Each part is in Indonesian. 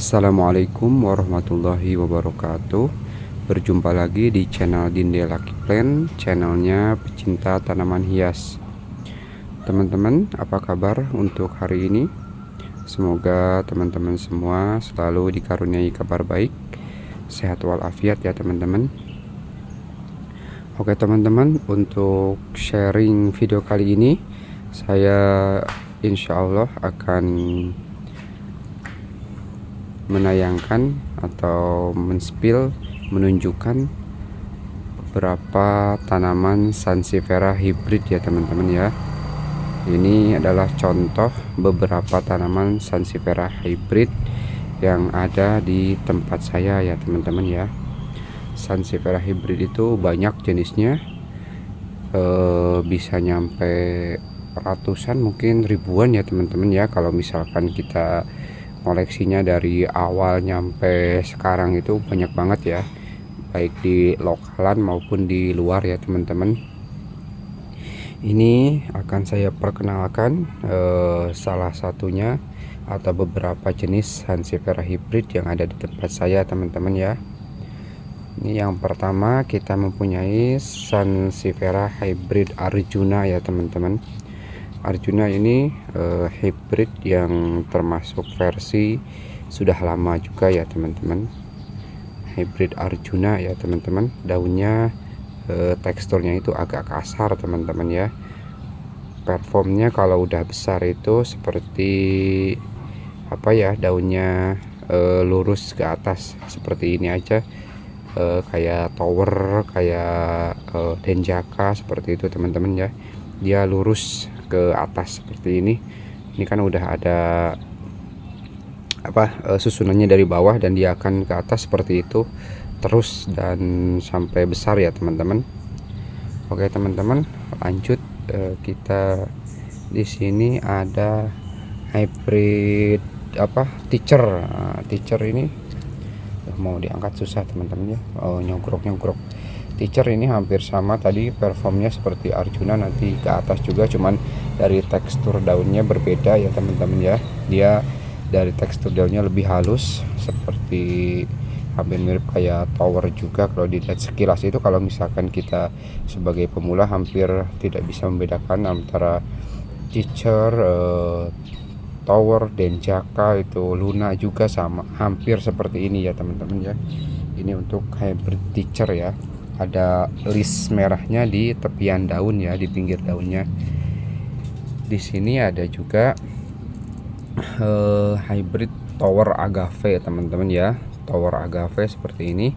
Assalamualaikum warahmatullahi wabarakatuh. Berjumpa lagi di channel Dinde Lucky Plant, channelnya pecinta tanaman hias. Teman-teman, apa kabar untuk hari ini? Semoga teman-teman semua selalu dikaruniai kabar baik, sehat walafiat ya teman-teman. Oke teman-teman, untuk sharing video kali ini saya insya Allah akan menayangkan atau menunjukkan beberapa tanaman Sansevieria hybrid ya teman-teman ya. Ini adalah contoh beberapa tanaman Sansevieria hybrid yang ada di tempat saya ya teman-teman ya. Sansevieria hybrid itu banyak jenisnya, bisa nyampe ratusan mungkin ribuan ya teman-teman ya, kalau misalkan kita koleksinya dari awal nyampe sekarang itu banyak banget ya, baik di lokalan maupun di luar ya teman-teman. Ini akan saya perkenalkan salah satunya atau beberapa jenis Sansevieria hybrid yang ada di tempat saya teman-teman ya. Ini yang pertama, kita mempunyai Sansevieria hybrid Arjuna ya teman-teman. Arjuna ini hybrid yang termasuk versi sudah lama juga ya teman-teman. Hybrid Arjuna ya teman-teman. Daunnya teksturnya itu agak kasar teman-teman ya. Performnya kalau udah besar itu seperti apa ya, daunnya lurus ke atas seperti ini aja. Kayak tower, kayak denjaka seperti itu teman-teman ya. Dia lurus ke atas seperti ini. Ini kan udah ada susunannya dari bawah dan dia akan ke atas seperti itu terus dan sampai besar ya teman-teman. Oke teman-teman, lanjut. Kita di sini ada hybrid teacher. Teacher ini mau diangkat susah teman-teman ya. Nyogrok teacher ini hampir sama tadi, performnya seperti Arjuna, nanti ke atas juga, cuman dari tekstur daunnya berbeda ya teman-teman ya. Dia dari tekstur daunnya lebih halus, seperti hampir mirip kayak tower juga. Kalau dilihat sekilas itu, kalau misalkan kita sebagai pemula hampir tidak bisa membedakan antara teacher, tower, denjaka, itu Luna juga sama, hampir seperti ini ya teman-teman ya. Ini untuk hybrid teacher ya. Ada list merahnya di tepian daun ya, di pinggir daunnya. Di sini ada juga hybrid tower agave teman-teman ya. Tower agave seperti ini.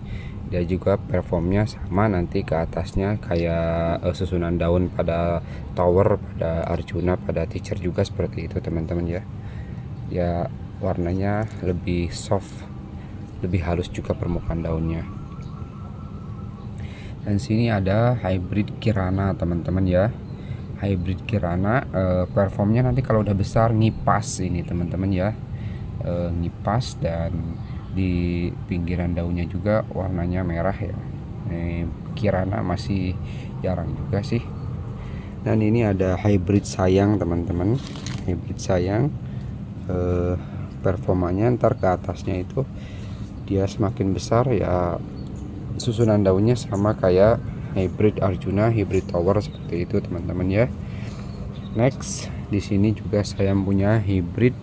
Dia juga performnya sama, nanti ke atasnya kayak susunan daun pada tower, pada Arjuna, pada teacher juga seperti itu teman-teman ya. Ya warnanya lebih soft, lebih halus juga permukaan daunnya. Dan sini ada hybrid Kirana teman-teman ya. Hybrid Kirana performnya nanti kalau udah besar ngipas ini teman-teman ya. Ngipas, dan di pinggiran daunnya juga warnanya merah ya. Kirana masih jarang juga sih. Dan ini ada hybrid sayang teman-teman. Hybrid sayang performanya ntar ke atasnya itu dia semakin besar ya, susunan daunnya sama kayak hybrid Arjuna, hybrid tower seperti itu teman-teman ya. Next, di sini juga saya punya hybrid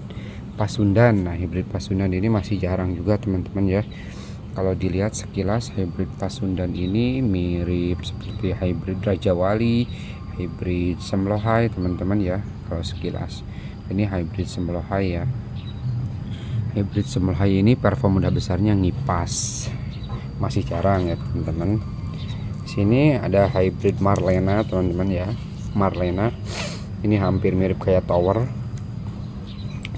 Pasundan. Nah, hybrid Pasundan ini masih jarang juga teman-teman ya. Kalau dilihat sekilas, hybrid Pasundan ini mirip seperti hybrid Raja Wali, hybrid Semlohai teman-teman ya. Kalau sekilas ini hybrid Semlohai ya. Hybrid Semlohai ini perform udah besarnya ngipas, masih jarang ya teman-teman. Sini ada hybrid Marlena teman-teman ya. Marlena ini hampir mirip kayak tower,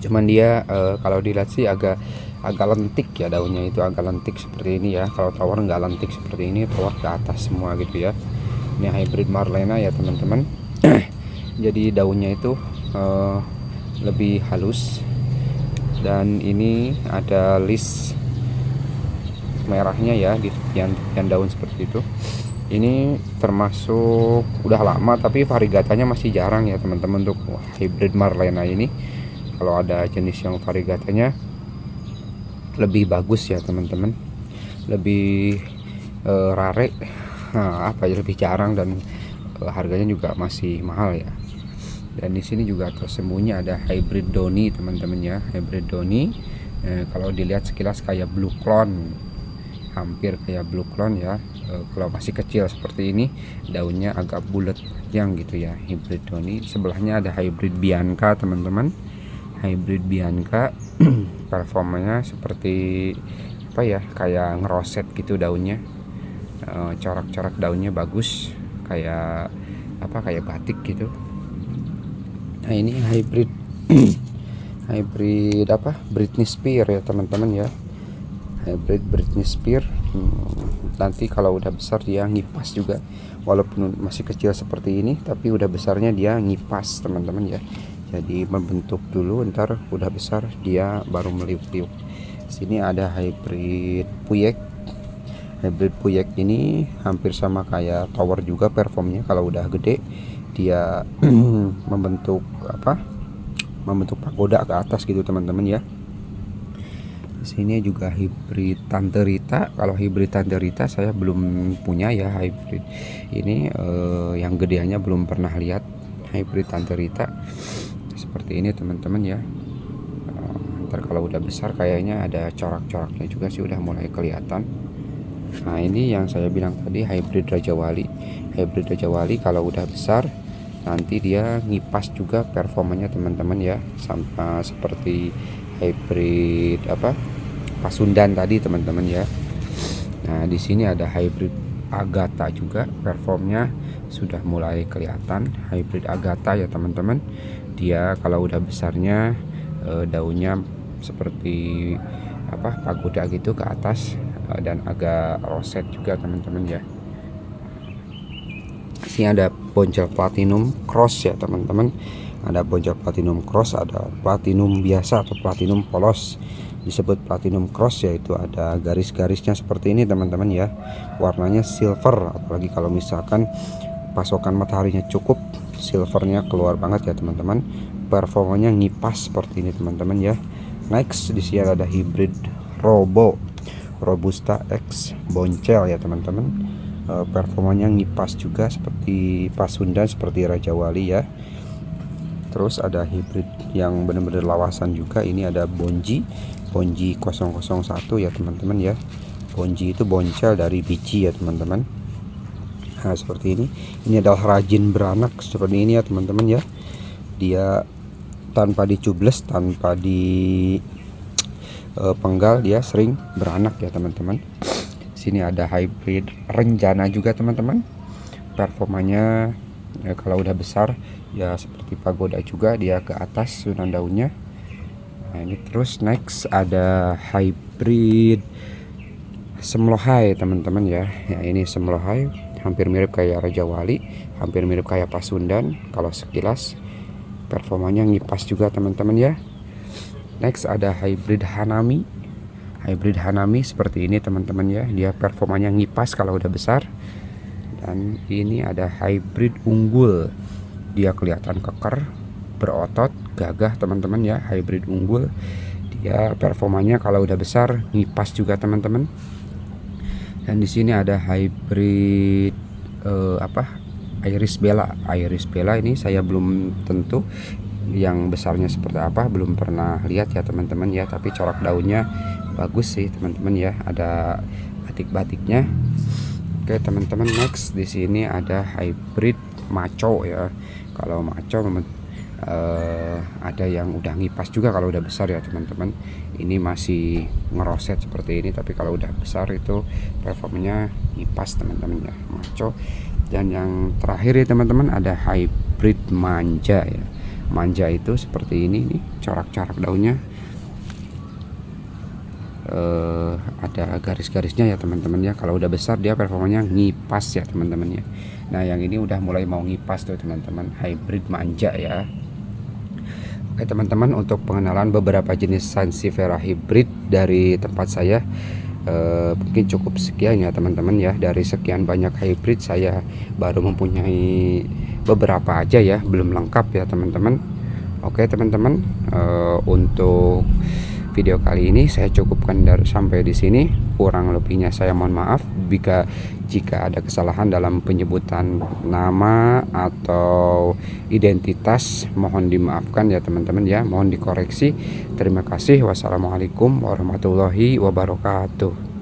cuman dia kalau dilihat sih agak lentik ya, daunnya itu agak lentik seperti ini ya. Kalau tower nggak lentik seperti ini, tower ke atas semua gitu ya. Ini hybrid Marlena ya teman-teman. Jadi daunnya itu lebih halus, dan ini ada list merahnya ya di tepian daun seperti itu. Ini termasuk udah lama tapi variegatanya masih jarang ya teman-teman untuk hybrid Marlena ini. Kalau ada jenis yang variegatanya lebih bagus ya teman-teman, lebih rare, apa ya, lebih jarang, dan harganya juga masih mahal ya. Dan di sini juga tersembunyi ada hybrid doni teman-teman ya. Hybrid doni kalau dilihat sekilas kayak blue clone, hampir kayak blue clone ya. Kalau masih kecil seperti ini, daunnya agak bulat panjang gitu ya, hybrid doni. Sebelahnya ada hybrid bianca teman-teman. Hybrid bianca performanya seperti apa ya, kayak ngeroset gitu daunnya, corak-corak daunnya bagus, kayak apa, kayak batik gitu. Nah ini hybrid hybrid apa, Britney Spears ya teman-teman ya. Hybrid Britney Spears. Nanti kalau udah besar dia ngipas juga, walaupun masih kecil seperti ini, tapi udah besarnya dia ngipas teman-teman ya. Jadi membentuk dulu, ntar udah besar dia baru meliuk-liuk. Sini ada hybrid Puyek. Hybrid Puyek ini hampir sama kayak tower juga performnya. Kalau udah gede dia membentuk apa, membentuk pagoda ke atas gitu teman-teman ya. Di sini juga hybrid Tante Rita. Kalau hybrid Tante Rita saya belum punya ya, hybrid ini yang gedeannya belum pernah lihat. Hybrid Tante Rita seperti ini teman-teman ya. Ntar kalau udah besar kayaknya ada corak-coraknya juga sih, udah mulai kelihatan. Nah ini yang saya bilang tadi hybrid Raja Wali. Hybrid Raja Wali kalau udah besar nanti dia ngipas juga performanya teman-teman ya, sama seperti hybrid apa, Pasundan tadi teman-teman ya. Nah di sini ada hybrid Agatha juga, performnya sudah mulai kelihatan. Hybrid Agatha ya teman-teman, dia kalau udah besarnya daunnya seperti apa, pagoda gitu ke atas, dan agak roset juga teman-teman ya. Sini ada Boncel Platinum Cross ya teman-teman. Ada Boncel Platinum Cross, ada Platinum biasa atau Platinum polos. Disebut Platinum Cross yaitu ada garis-garisnya seperti ini teman-teman ya. Warnanya silver, apalagi kalau misalkan pasokan mataharinya cukup, silvernya keluar banget ya teman-teman. Performanya ngipas seperti ini teman-teman ya. Next di sini ada hybrid Robusta X Boncel ya teman-teman. Performanya ngipas juga seperti Pasundan, seperti Raja Wali ya. Terus ada hybrid yang benar-benar lawasan juga. Ini ada Bonji 001 ya teman-teman ya. Bonji itu boncel dari biji ya teman-teman. Nah seperti ini. Ini adalah rajin beranak seperti ini ya teman-teman ya. Dia tanpa dicubles, tanpa di penggal, dia sering beranak ya teman-teman. Sini ada hybrid Renjana juga teman-teman. Performanya ya, kalau udah besar ya seperti pagoda juga, dia ke atas susunan daunnya. Nah ini terus next ada hybrid Semlohai teman-teman ya. Ya ini Semlohai hampir mirip kayak Raja Wali, hampir mirip kayak Pasundan kalau sekilas. Performanya ngipas juga teman-teman ya. Next ada hybrid Hanami. Hybrid Hanami seperti ini teman-teman ya. Dia performanya ngipas kalau udah besar. Dan ini ada hybrid Unggul. Dia kelihatan keker, berotot, gagah teman-teman ya. Hybrid Unggul. Dia performanya kalau udah besar ngipas juga teman-teman. Dan di sini ada hybrid Iris Bella. Iris Bella ini saya belum tentu yang besarnya seperti apa, belum pernah lihat ya teman-teman ya. Tapi corak daunnya bagus sih teman-teman ya. Ada batik-batiknya. Oke teman-teman, next di sini ada hybrid Maco ya. Kalau Maco ada yang udah ngipas juga kalau udah besar ya teman-teman. Ini masih ngeroset seperti ini, tapi kalau udah besar itu performanya ngipas teman-teman ya, Maco. Dan yang terakhir ya teman-teman ada hybrid Manja ya. Manja itu seperti ini nih, corak-corak daunnya ada garis-garisnya ya teman-teman ya. Kalau udah besar dia performanya ngipas ya teman-teman ya. Nah yang ini udah mulai mau ngipas tuh teman-teman, hybrid Manja ya. Oke teman-teman, untuk pengenalan beberapa jenis Sansevieria hybrid dari tempat saya mungkin cukup sekian ya teman-teman ya. Dari sekian banyak hybrid saya baru mempunyai beberapa aja ya, belum lengkap ya teman-teman. Oke teman-teman, untuk video kali ini saya cukupkan sampai di sini. Kurang lebihnya saya mohon maaf jika ada kesalahan dalam penyebutan nama atau identitas, mohon dimaafkan ya teman-teman ya, mohon dikoreksi. Terima kasih. Wassalamualaikum warahmatullahi wabarakatuh.